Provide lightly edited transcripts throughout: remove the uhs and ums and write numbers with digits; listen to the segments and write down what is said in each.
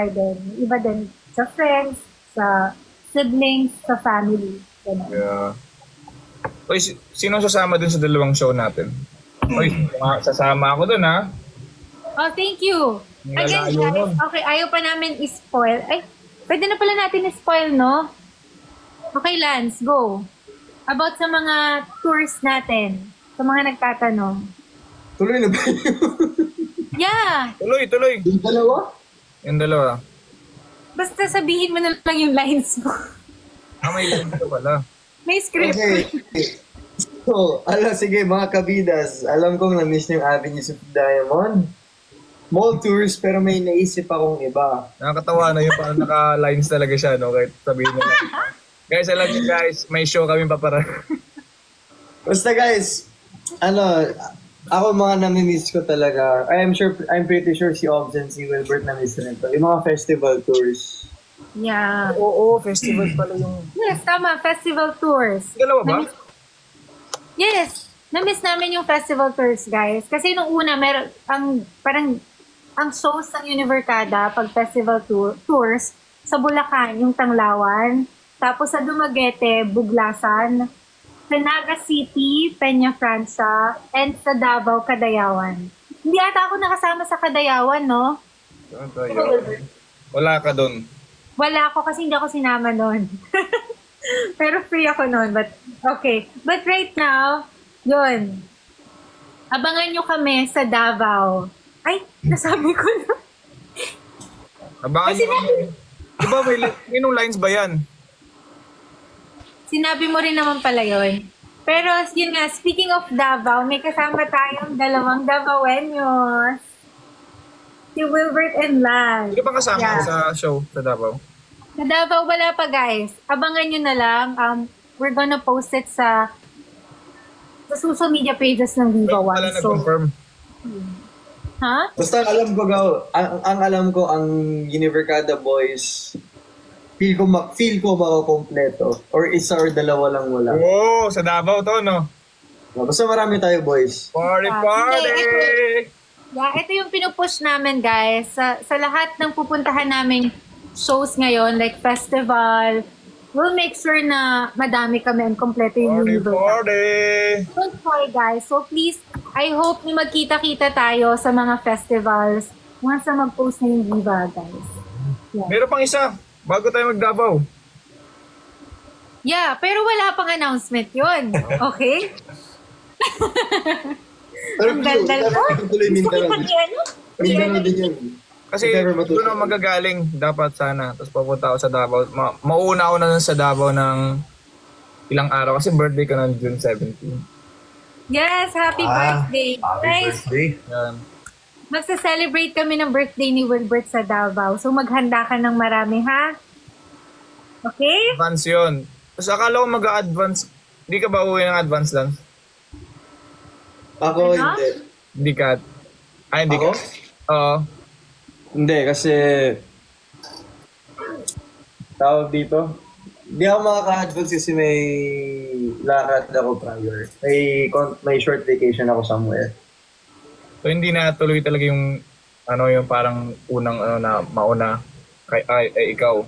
din. Iba din sa friends, sa siblings, sa family. Ganun. Yeah. Uy, sino sasama dun sa dalawang show natin? Uy, sasama ako dun ha. Oh, thank you. Again, Nalayo guys, nun. okay, ayaw pa namin i-spoil. Ay, pwede na pala natin i-spoil, no? Okay, Lance, go. About sa mga tours natin, sa mga nagtatanong. Tuloy na ba yun? Yeah! Tuloy. Yung dalawa? Yung dalawa. Basta sabihin mo na lang yung lines mo. May lang ito pala. May script. Okay. So, sige mga kabidas, alam kong na-miss niyo yung Avenues of Diamond. Mall tours, pero may naisip akong iba. Nakakatawa na yung parang naka-lines talaga siya, no? Kahit sabihin mo lang. Guys, alam niyo guys, may show kami papara. Basta guys, ako mga nami-miss ko talaga. I'm pretty sure si Obs and si Wilbert na-miss rin to. Yung mga festival tours. Yeah. Oo, festival pala yung... Yes, tama. Festival tours. Dalawa ba? Yes. Na-miss namin yung festival tours, guys. Kasi nung una, ang shows ng Univercada pag festival tours, sa Bulacan, yung Tanglawan. Tapos sa Dumaguete, Buglasan. Sa Naga City, Peña Francia. And sa Davao, Cadayawan. Hindi ata ako nakasama sa Cadayawan, no? Wala ka dun. Wala ako kasi hindi ako sinama noon. Pero free ako noon. But, okay. But right now, yun. Abangan nyo kami sa Davao. Ay, nasabi ko na. Abangan Kasi niyo. Diba may lines ba yan? Sinabi mo rin naman pala yun. Pero yun nga, speaking of Davao, may kasama tayong dalawang Davaoeños. Si Wilbert and Lan. Hindi ba kasama sa show sa Davao? Sa Davao, wala pa guys. Abangan nyo na lang. We're gonna post it sa social media pages ng Viva Wala One. So, nag-confirm. ha? Basta alam ko ang alam ko ang Univercada Boys, feel ko makakompleto. Or isa or dalawa lang wala. Oo, sa Davao to, no? Basta marami tayo boys. Party! Ito yung pinupush namin guys. Sa lahat ng pupuntahan naming shows ngayon, like festival, we'll make sure na madami kami and kompleto yung Party! Don't worry guys. So please, I hope na magkita-kita tayo sa mga festivals once na mag-post na yung Viva guys. Yeah. Meron pang isa, bago tayo mag-Davao. Yeah, pero wala pang announcement yun. Okay? Pero Ang ganda ko. tuloy Gusto ko Mindanao. Mindanao din yan. Kasi If ever matutuwa. doon ako magagaling, dapat sana. Tapos papunta ako sa Davao. Mauna ako na nun sa Davao ng ilang araw kasi birthday ko ng June 17. Yes, happy birthday. Happy Guys, birthday. Yan. magsa-celebrate kami ng birthday ni Wilbert sa Davao. So maghanda ka ng marami, ha? Okay? Advance yun. Tapos akala ko mag-a-advance. Hindi ka ba uwi ng advance lang? Ako Ano? hindi. Hindi ka. Ay, hindi Ako? ka. Oo. Hindi, kasi tawag dito. Hindi ako makaka-advance kasi may lakad ako prior. May short vacation ako somewhere. So hindi na tuloy talaga yung yung parang unang na mauna kay ikaw.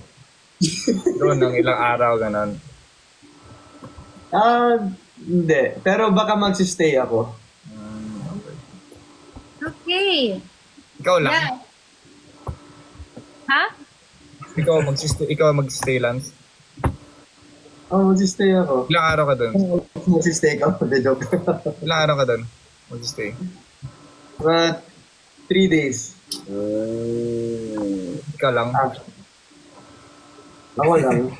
Doon ng ilang araw ganun. Hindi. Pero baka magsistay ako. Okay. Ikaw lang. Yeah. Ha? Ikaw mag-stay Lance. Magsistay ako. Ilang araw ka doon? Magsistay ako. The joke. Ilang araw ka doon? Mag-stay. Mga 3 days. Ikaw lang. Ako lang.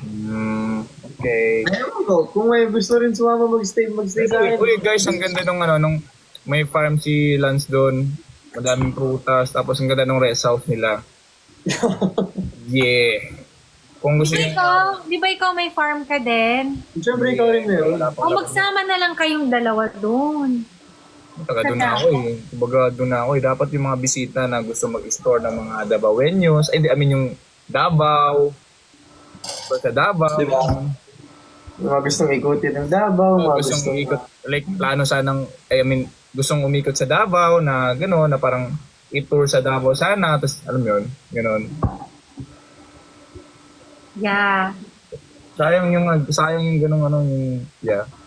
Okay. Ewan ko, kung may gusto rin sumama mag-stay sa akin. Uy guys, ang ganda nung may farm si Lance doon. Madaming prutas. Tapos ang ganda nung rest house nila. Yeah. Kung gusto niyo. Di ba ikaw may farm ka din? Siyempre ikaw rin meron. O magsama na lang kayong dalawa doon. Taga doon na ako eh. Kumbaga doon na ako eh. Dapat yung mga bisita na gusto mag-store ng mga Davaoeños. Yung Davao. Sa Davao. Diba? Mga gustong ikutin ng Davao. Mga Gustong ikot. Like plano sanang, gustong umikot sa Davao na gano'n, na parang i-tour sa Davao sana. Tapos alam mo yun, gano'n. Yeah. Sayang yung ganung ano yung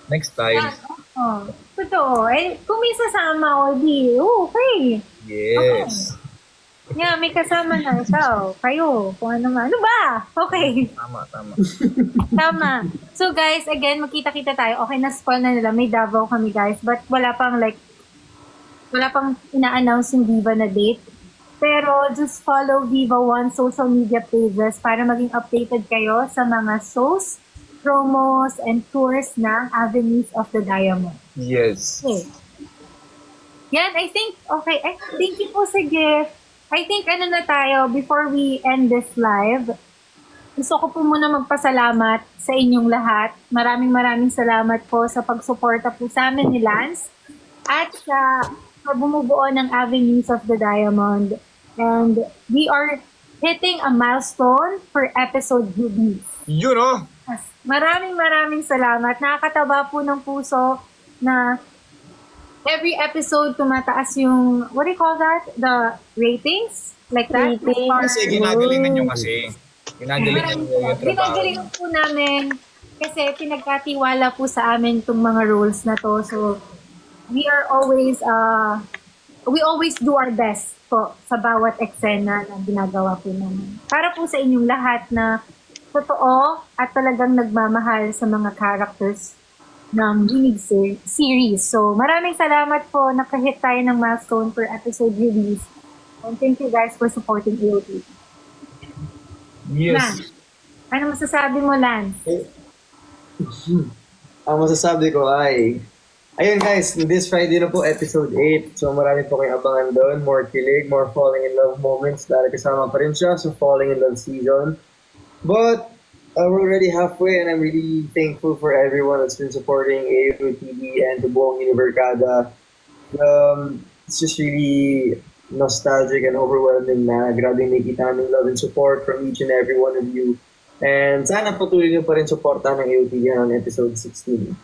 next time. Yeah. Oh, totoo. Eh, kung may sasama o di, okay. Yes. Yeah, may kasama na siya. Kayo, kung ano man. Ano ba? Okay. Tama. Tama. So guys, again, magkita-kita tayo. Okay, na-spoil na nila. May Davao kami guys. But wala pang ina-announce yung Viva na date. Pero just follow Viva One social media pages para maging updated kayo sa mga shows, promos, and tours ng Avenues of the Diamond. Yes. Okay. Yan, I think, okay. Thank you po sa gift. I think ano na tayo, before we end this live, gusto ko po muna magpasalamat sa inyong lahat. Maraming salamat po sa pagsuporta po sa amin ni Lance at sa bumubuo ng Avenues of the Diamond. And we are hitting a milestone for episode release. You know? Maraming salamat. Nakakataba po ng puso na every episode tumataas yung, what do you call that? The ratings? Like that? Kasi ginagalingan nyo kasi. Ginagalingan nyo yung trabaho. Ginagalingan po namin kasi pinagkatiwala po sa amin itong mga roles na to. So, we always do our best po sa bawat eksena na ginagawa po namin. Para po sa inyong lahat na totoo at talagang nagmamahal sa mga characters ng Ginig series. So, maraming salamat po. Nakahit tayo ng milestone per episode release. And thank you guys for supporting AOT. Yes. Lance, ano masasabi mo, Lance? Ang masasabi ko ay, ayun guys, this Friday na po episode 8. So marami po kayong abangan doon. More kilig, more falling in love moments. Dahil kasama pa rin siya sa falling in love season. But we're already halfway and I'm really thankful for everyone that's been supporting AOTV and the buong Univercada. It's just really nostalgic and overwhelming na grabe nakikita namin love and support from each and every one of you. And sana patuloy niyo pa rin supportahan ng AOTV on episode 16.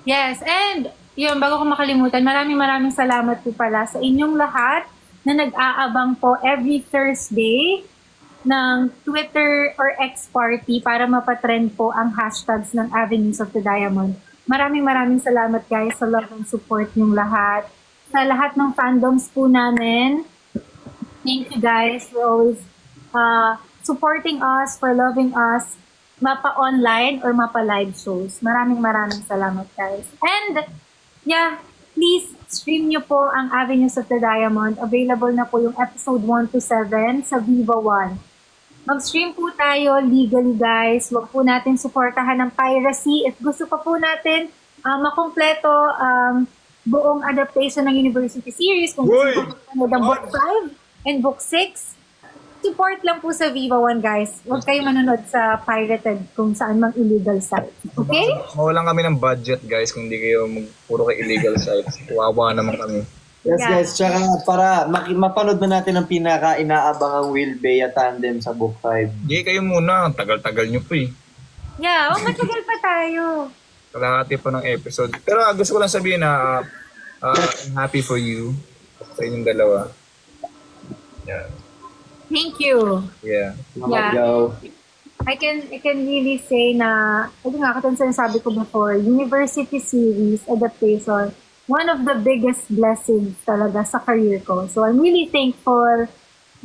Yes, and yun, bago ko makalimutan, maraming salamat po pala sa inyong lahat na nag-aabang po every Thursday ng Twitter or X party para mapatrend po ang hashtags ng Avenues of the Diamond. Maraming salamat guys sa love and support niyong lahat. Sa lahat ng fandoms po namin, thank you guys for always supporting us, for loving us, mapa-online or mapa-live shows. Maraming salamat guys. And yeah, please stream nyo po ang Avenues of the Diamond. Available na po yung episode 1 to 7 sa Viva One. Mag-stream po tayo legally guys. Huwag po natin suportahan ng piracy. If gusto pa po natin makompleto buong adaptation ng University Series, kung gusto po ng Book 5 and Book 6, support lang po sa Viva One guys. Huwag kayo manonood sa pirated kung saan mang illegal site. Okay? Mawalan kami ng budget guys kung hindi kayo puro kay illegal sites. Wawa naman kami. Yes guys, tsaka para mapanood na natin ang pinaka-inaabangang Will Bea tandem sa Book 5. Hindi kayo muna, tagal-tagal nyo po eh. Yeah, matagal pa tayo. Kalahati pa ng episode. Pero gusto ko lang sabihin na I'm happy for you sa inyong dalawa. Yeah. Thank you. Yeah. Yeah. I can really say na, ito nga, katulad sinasabi ko before, University Series adaptation, one of the biggest blessings talaga sa career ko. So I'm really thankful,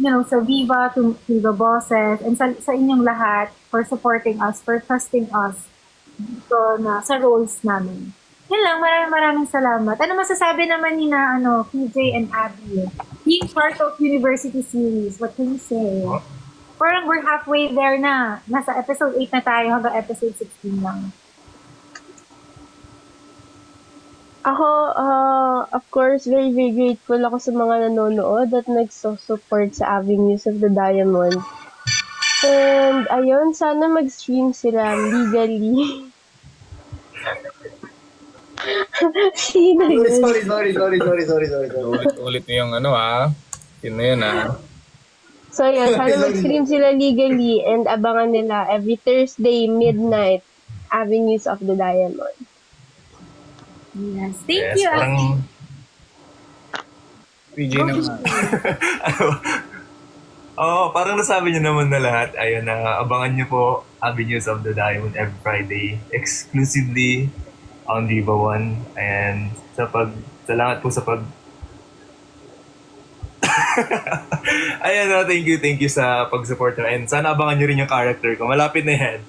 sa Viva, to the bosses, and sa inyong lahat for supporting us, for trusting us sa roles namin. Yun lang, maraming salamat. Ano masasabi naman ni na PJ and Abby? Being part of University Series, what can you say? Parang we're halfway there na. Nasa episode 8 na tayo hanggang episode 16 lang. Ako, of course, very grateful ako sa mga nanonood at nagsusupport sa Avenues of the Diamond. And, ayun, sana mag-stream sila legally. Sino yun? Sorry. Ulit niyo yung Sino yun So, yun, sana mag-stream sila legally and abangan nila every Thursday, midnight, Avenues of the Diamond. Yes. Thank you, Abby. PJ naman. Oo, parang nasabi niyo naman na lahat. Ayun na, abangan niyo po Avenues of the Diamond every Friday. Exclusively on Viva One. And salamat po sa Ayan na, thank you sa pag-support nyo. And sana abangan nyo rin yung character ko. Malapit na yan.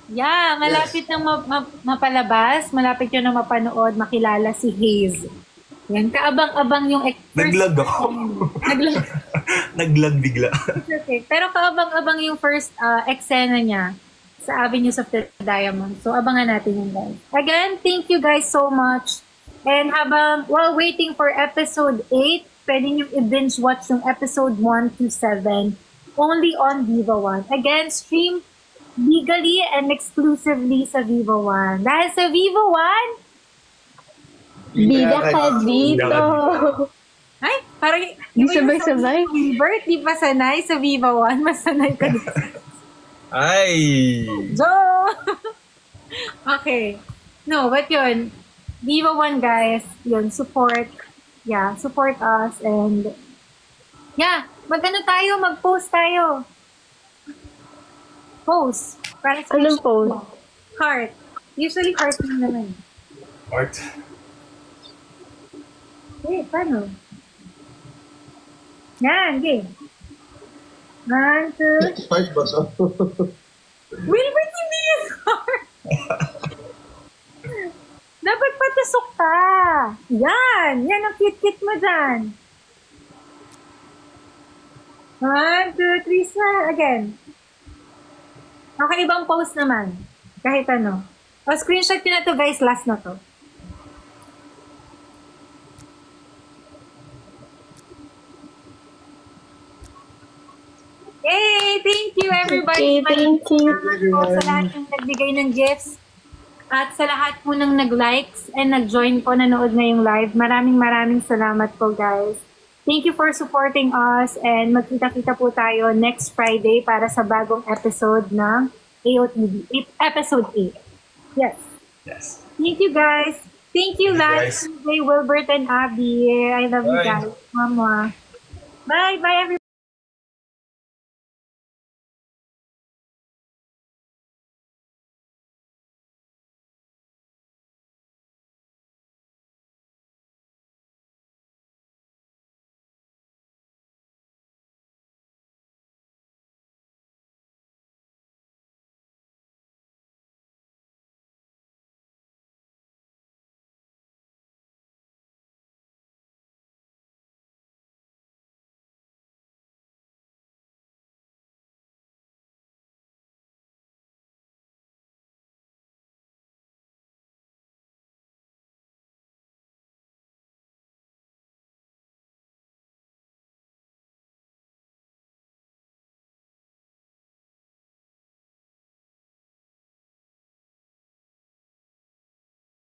Yeah, malapit nang mapalabas, malapit yun na mapanood, makilala si Haze. Yan, kaabang-abang yung... Naglag ako. Naglag. Naglag bigla. Okay. Pero kaabang-abang yung first eksena niya sa Avenues of the Diamond. So, abangan natin yun, guys. Again, thank you guys so much. And while waiting for episode 8, pwede nyo i-binge watch yung episode 1 to 7 only on Viva One. Again, stream legally and exclusively sa Viva One. Dahil sa Viva One, Bida ka dito. ay, parang Di sabay-sabay. Wilbert, di pa sanay sa Viva One, mas sanay ka dito. Ay! Joe! Okay. No, but yun, Viva One guys, yun, support us and mag-post tayo. Post. Para sa Anong post? Heart. Usually heart naman. Art. Paano? Yan, game. 1, 2. Heart ba to? Wilbert, hindi yan heart. Dapat patusok ka. Yan ang cute-cute mo dyan. 1, 2, 3, smile. Again. Okay, ibang post naman. Kahit ano. O, screenshot ko na to guys. Last na to. Yay! Thank you everybody. Okay, thank you. Salamat po sa lahat ng nagbigay ng gifts. At sa lahat po ng nag-likes and nag-join po, nanood na yung live. Maraming salamat po guys. Thank you for supporting us and magkita-kita po tayo next Friday para sa bagong episode ng AOTV. Episode 8. Yes. Yes. Thank you guys. Thank you, Thank you, Lance, Wilbert, and Abby. I love you Bye. guys. Mama. Bye everybody.